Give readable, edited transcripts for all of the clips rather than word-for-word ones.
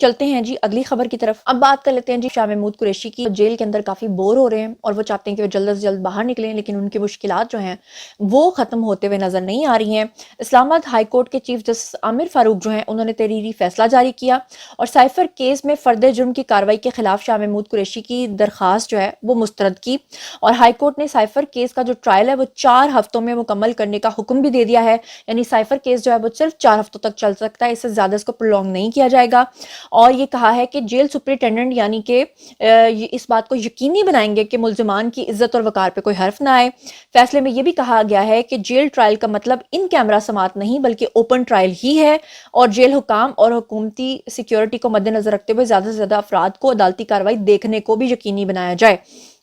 چلتے ہیں جی اگلی خبر کی طرف. اب بات کر لیتے ہیں جی شاہ محمود قریشی کی. جیل کے اندر کافی بور ہو رہے ہیں اور وہ چاہتے ہیں کہ وہ جلد از جلد باہر نکلیں، لیکن ان کی مشکلات جو ہیں وہ ختم ہوتے ہوئے نظر نہیں آ رہی ہیں. اسلام آباد ہائی کورٹ کے چیف جسٹس عامر فاروق جو ہیں انہوں نے تحریری فیصلہ جاری کیا اور سائفر کیس میں فرد جرم کی کارروائی کے خلاف شاہ محمود قریشی کی درخواست جو ہے وہ مسترد کی، اور ہائی کورٹ نے سائفر کیس کا جو ٹرائل ہے وہ 4 ہفتوں میں مکمل کرنے کا حکم بھی دے دیا ہے. یعنی سائفر کیس جو ہے وہ صرف 4 ہفتوں تک چل سکتا ہے، اس سے زیادہ اس کو پرولونگ نہیں کیا جائے گا. اور یہ کہا ہے کہ جیل سپرنٹینڈنٹ یعنی کہ اس بات کو یقینی بنائیں گے کہ ملزمان کی عزت اور وقار پہ کوئی حرف نہ آئے. فیصلے میں یہ بھی کہا گیا ہے کہ جیل ٹرائل کا مطلب ان کیمرہ سماعت نہیں بلکہ اوپن ٹرائل ہی ہے، اور جیل حکام اور حکومتی سیکیورٹی کو مد نظر رکھتے ہوئے زیادہ سے زیادہ افراد کو عدالتی کارروائی دیکھنے کو بھی یقینی بنایا جائے.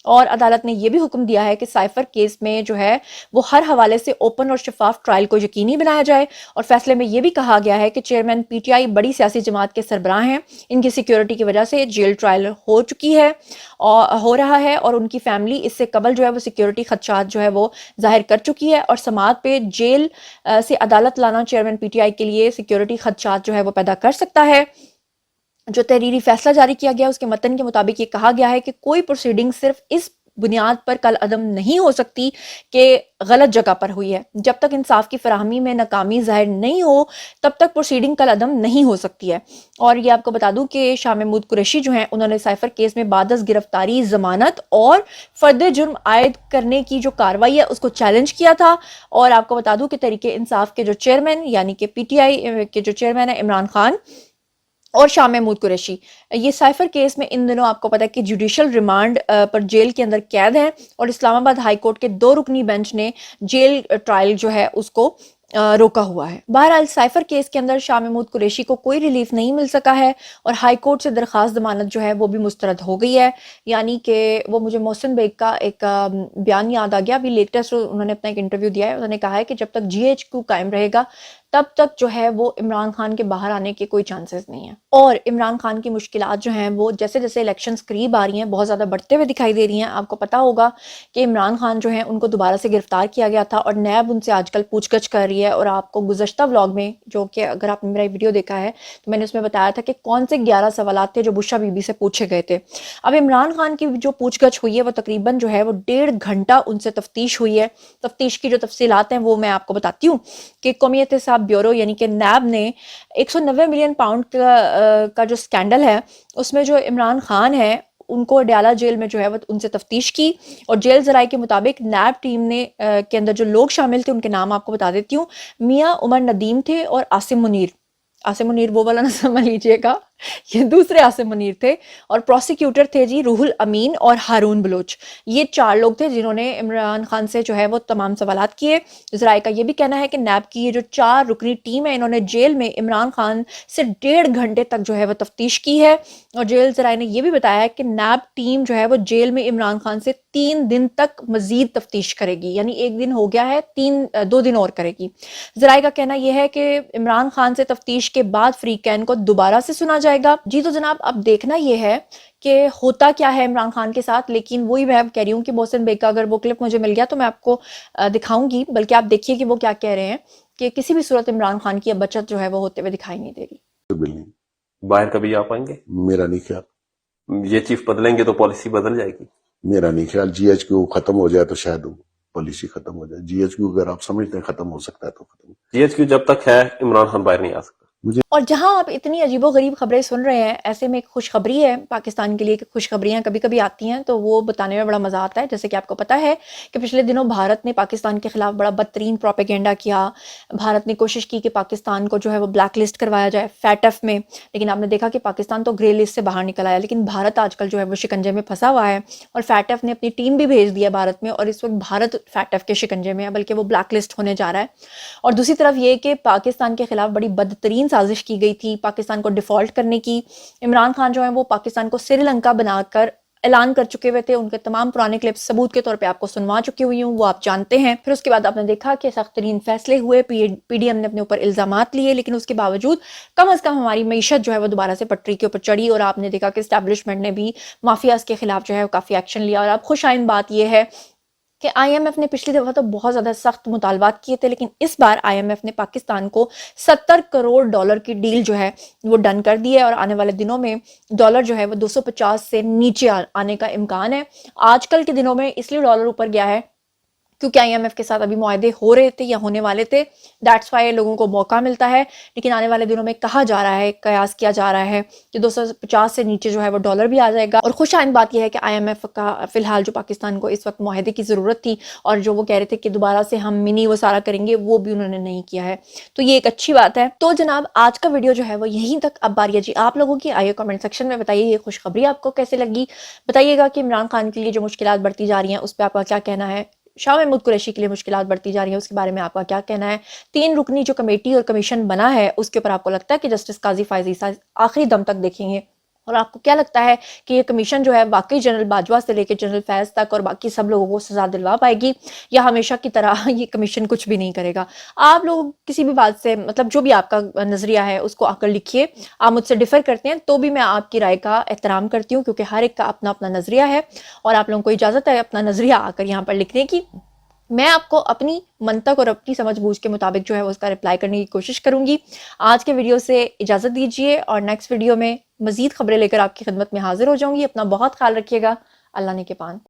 اور عدالت نے یہ بھی حکم دیا ہے کہ سائفر کیس میں جو ہے وہ ہر حوالے سے اوپن اور شفاف ٹرائل کو یقینی بنایا جائے. اور فیصلے میں یہ بھی کہا گیا ہے کہ چیئرمین پی ٹی آئی بڑی سیاسی جماعت کے سربراہ ہیں، ان کی سیکیورٹی کی وجہ سے جیل ٹرائل ہو چکی ہے اور ہو رہا ہے، اور ان کی فیملی اس سے قبل جو ہے وہ سیکیورٹی خدشات جو ہے وہ ظاہر کر چکی ہے. اور سماعت پہ جیل سے عدالت لانا چیئرمین پی ٹی آئی کے لیے سیکیورٹی خدشات جو ہے وہ پیدا کر سکتا ہے. جو تحریری فیصلہ جاری کیا گیا اس کے متن کے مطابق یہ کہا گیا ہے کہ کوئی پروسیڈنگ صرف اس بنیاد پر کل عدم نہیں ہو سکتی کہ غلط جگہ پر ہوئی ہے. جب تک انصاف کی فراہمی میں ناکامی ظاہر نہیں ہو تب تک پروسیڈنگ کل عدم نہیں ہو سکتی ہے. اور یہ آپ کو بتا دوں کہ شاہ محمود قریشی جو ہیں انہوں نے سائفر کیس میں بعد از گرفتاری ضمانت اور فرد جرم عائد کرنے کی جو کارروائی ہے اس کو چیلنج کیا تھا. اور آپ کو بتا دوں کہ تحریک انصاف کے جو چیئرمین یعنی کہ پی ٹی آئی کے جو چیئرمین ہے عمران خان اور شاہ محمود قریشی، یہ سائفر کیس میں ان دنوں آپ کو پتا ہے کہ جوڈیشل ریمانڈ پر جیل کے اندر قید ہیں، اور اسلام آباد ہائی کورٹ کے 2 رکنی بینچ نے جیل ٹرائل جو ہے اس کو روکا ہوا ہے. بہرحال سائفر کیس کے اندر شاہ محمود قریشی کو کوئی ریلیف نہیں مل سکا ہے، اور ہائی کورٹ سے درخواست ضمانت جو ہے وہ بھی مسترد ہو گئی ہے. یعنی کہ وہ مجھے محسن بیگ کا ایک بیان یاد آ گیا، ابھی لیٹسٹ انہوں نے اپنا ایک انٹرویو دیا ہے، انہوں نے کہا ہے کہ جب تک جی ایچ کیو قائم رہے گا تب تک جو ہے وہ عمران خان کے باہر آنے کے کوئی چانسز نہیں ہیں. اور عمران خان کی مشکلات جو ہیں وہ جیسے جیسے الیکشنز قریب آ رہی ہیں بہت زیادہ بڑھتے ہوئے دکھائی دے رہی ہیں. آپ کو پتا ہوگا کہ عمران خان جو ہیں ان کو دوبارہ سے گرفتار کیا گیا تھا، اور نیب ان سے آج کل پوچھ گچھ کر رہی ہے. اور آپ کو گزشتہ ولاگ میں، جو کہ اگر آپ نے میرا ویڈیو دیکھا ہے تو میں نے اس میں بتایا تھا کہ کون سے 11 سوالات تھے جو بشرا بی بی سے پوچھے گئے تھے. اب عمران خان کی جو پوچھ گچھ ہوئی ہے وہ تقریباً جو ہے وہ 1.5 گھنٹہ ان سے تفتیش ہوئی ہے. تفتیش کی جو تفصیلات ہیں وہ میں آپ کو بتاتی ہوں کہ قومی احتساب بیورو یعنی کہ نیب نے 190 ملین پاؤنڈ کا جو سکینڈل ہے اس میں جو عمران خان ہے ان کو ڈیالہ جیل میں جو ہے وہ ان سے تفتیش کی. اور جیل ذرائع کے مطابق نیب ٹیم نے کے اندر جو لوگ شامل تھے ان کے نام آپ کو بتا دیتی ہوں. میاں عمر ندیم تھے اور عاصم منیر. عاصم منیر وہ والا نہ سمجھ لیجئے گا، یہ دوسرے عاصم منیر تھے. اور پروسیکیوٹر تھے جی روح الامین اور ہارون بلوچ. یہ 4 لوگ تھے جنہوں نے عمران خان سے جو ہے وہ تمام سوالات کیے. ذرائع کا یہ بھی کہنا ہے کہ نیب کی یہ جو 4 رکنی ٹیم ہے انہوں نے جیل میں عمران خان سے 1.5 گھنٹے تک جو ہے وہ تفتیش کی ہے. اور جیل ذرائع نے یہ بھی بتایا ہے کہ نیب ٹیم جو ہے وہ جیل میں عمران خان سے 3 دن تک مزید تفتیش کرے گی. یعنی 1 دن ہو گیا ہے، 2 دن اور کرے گی. ذرائع کا کہنا یہ ہے کہ عمران خان سے تفتیش کے بعد فریقین کو دوبارہ سے سنا جائے گا. جی تو جناب اب دیکھنا یہ ہے کہ ہوتا کیا ہے عمران خان کے ساتھ. لیکن وہی میں کہہ رہی ہوں کہ محسن بیگ کا اگر وہ کلپ مجھے مل گیا تو میں آپ کو دکھاؤں گی، بلکہ آپ دیکھیے کہ وہ کیا کہہ رہے ہیں کہ کسی بھی صورت عمران خان کی اب بچت جو ہے وہ ہوتے ہوئے دکھائی نہیں دے رہی. باہر کبھی آ پائیں گے؟ میرا نہیں خیال. یہ چیف بدلیں گے تو پالیسی بدل جائے گی؟ میرا نہیں خیال. جی ایچ کیو ختم ہو جائے تو شاید پالیسی ختم ہو جائے. جی ایچ کیو اگر آپ سمجھتے ہیں ختم ہو سکتا ہے تو ختم. جی ایچ کیو جب تک ہے عمران خان باہر نہیں آ سکتا. اور جہاں آپ اتنی عجیب و غریب خبریں سن رہے ہیں ایسے میں ایک خوشخبری ہے پاکستان کے لیے کہ خوشخبریاں کبھی کبھی آتی ہیں تو وہ بتانے میں بڑا مزہ آتا ہے. جیسے کہ آپ کو پتا ہے کہ پچھلے دنوں بھارت نے پاکستان کے خلاف بڑا بدترین پروپیگنڈا کیا. بھارت نے کوشش کی کہ پاکستان کو جو ہے وہ بلیک لسٹ کروایا جائے فیٹ ایف میں، لیکن آپ نے دیکھا کہ پاکستان تو گرے لسٹ سے باہر نکل آیا. لیکن بھارت آج کل جو ہے وہ شکنجے میں پھنسا ہوا ہے، اور فیٹ ایف نے اپنی ٹیم بھی بھیج دی ہے بھارت میں، اور اس وقت بھارت فیٹ ایف کے شکنجے میں ہے، بلکہ وہ بلیک لسٹ ہونے جا رہا ہے. اور دوسری طرف یہ کہ پاکستان کے خلاف بڑی بدترین سازش کی گئی تھی پاکستان کو ڈیفالٹ کرنے کی. عمران خان جو ہیں وہ پاکستان کو سری لنکا بنا کر اعلان کر چکے ہوئے تھے. ان کے تمام پرانے کلپس ثبوت کے طور پہ آپ کو سنوا چکی ہوئی ہوں، وہ آپ جانتے ہیں. پھر اس کے بعد آپ نے دیکھا کہ سخت ترین فیصلے ہوئے، پی ڈی ایم نے اپنے اوپر الزامات لیے، لیکن اس کے باوجود کم از کم ہماری معیشت جو ہے وہ دوبارہ سے پٹری کے اوپر چڑھی. اور آپ نے دیکھا کہ اسٹیبلشمنٹ نے بھی مافیاز کے خلاف جو ہے کافی ایکشن لیا. اور اب خوش آئند بات یہ ہے کہ آئی ایم ایف نے پچھلی دفعہ تو بہت زیادہ سخت مطالبات کیے تھے، لیکن اس بار آئی ایم ایف نے پاکستان کو $70 کروڑ کی ڈیل جو ہے وہ ڈن کر دی ہے، اور آنے والے دنوں میں ڈالر جو ہے وہ 250 سے نیچے آنے کا امکان ہے۔ آج کل کے دنوں میں اس لیے ڈالر اوپر گیا ہے کیونکہ آئی ایم ایف کے ساتھ ابھی معاہدے ہو رہے تھے یا ہونے والے تھے، دیٹس وائی لوگوں کو موقع ملتا ہے، لیکن آنے والے دنوں میں کہا جا رہا ہے، قیاس کیا جا رہا ہے کہ 250 سے نیچے جو ہے وہ ڈالر بھی آ جائے گا۔ اور خوش آئند بات یہ ہے کہ آئی ایم ایف کا فی الحال جو پاکستان کو اس وقت معاہدے کی ضرورت تھی اور جو وہ کہہ رہے تھے کہ دوبارہ سے ہم منی وہ سارا کریں گے، وہ بھی انہوں نے نہیں کیا ہے، تو یہ ایک اچھی بات ہے۔ تو جناب آج کا ویڈیو جو ہے وہ یہیں تک، اب باری ہے جی آپ لوگوں کی، آئیے کمنٹ سیکشن میں بتائیے یہ خوشخبری آپ کو کیسے لگی، بتائیے گا کہ عمران خان کے لیے جو مشکلات بڑھتی جا رہی ہیں اس پہ آپ کا کیا کہنا ہے، شاہ محمود قریشی کے لیے مشکلات بڑھتی جا رہی ہیں اس کے بارے میں آپ کا کیا کہنا ہے، 3 رکنی جو کمیٹی اور کمیشن بنا ہے اس کے اوپر آپ کو لگتا ہے کہ جسٹس قاضی فائز عیسیٰ آخری دم تک دیکھیں گے، اور آپ کو کیا لگتا ہے کہ یہ کمیشن جو ہے واقعی جنرل باجوہ سے لے کے جنرل فیض تک اور باقی سب لوگوں کو سزا دلوا پائے گی، یا ہمیشہ کی طرح یہ کمیشن کچھ بھی نہیں کرے گا؟ آپ لوگ کسی بھی بات سے، مطلب جو بھی آپ کا نظریہ ہے اس کو آ کر لکھیے۔ آپ مجھ سے ڈیفر کرتے ہیں تو بھی میں آپ کی رائے کا احترام کرتی ہوں، کیونکہ ہر ایک کا اپنا اپنا نظریہ ہے، اور آپ لوگوں کو اجازت ہے اپنا نظریہ آ کر یہاں پر لکھنے کی۔ میں آپ کو اپنی منطق اور اپنی سمجھ بوجھ کے مطابق جو ہے اس کا رپلائی کرنے کی کوشش کروں گی۔ آج کے ویڈیو سے اجازت دیجیے، اور نیکسٹ ویڈیو میں مزید خبریں لے کر آپ کی خدمت میں حاضر ہو جاؤں گی۔ اپنا بہت خیال رکھیے گا۔ اللہ نے کے پان۔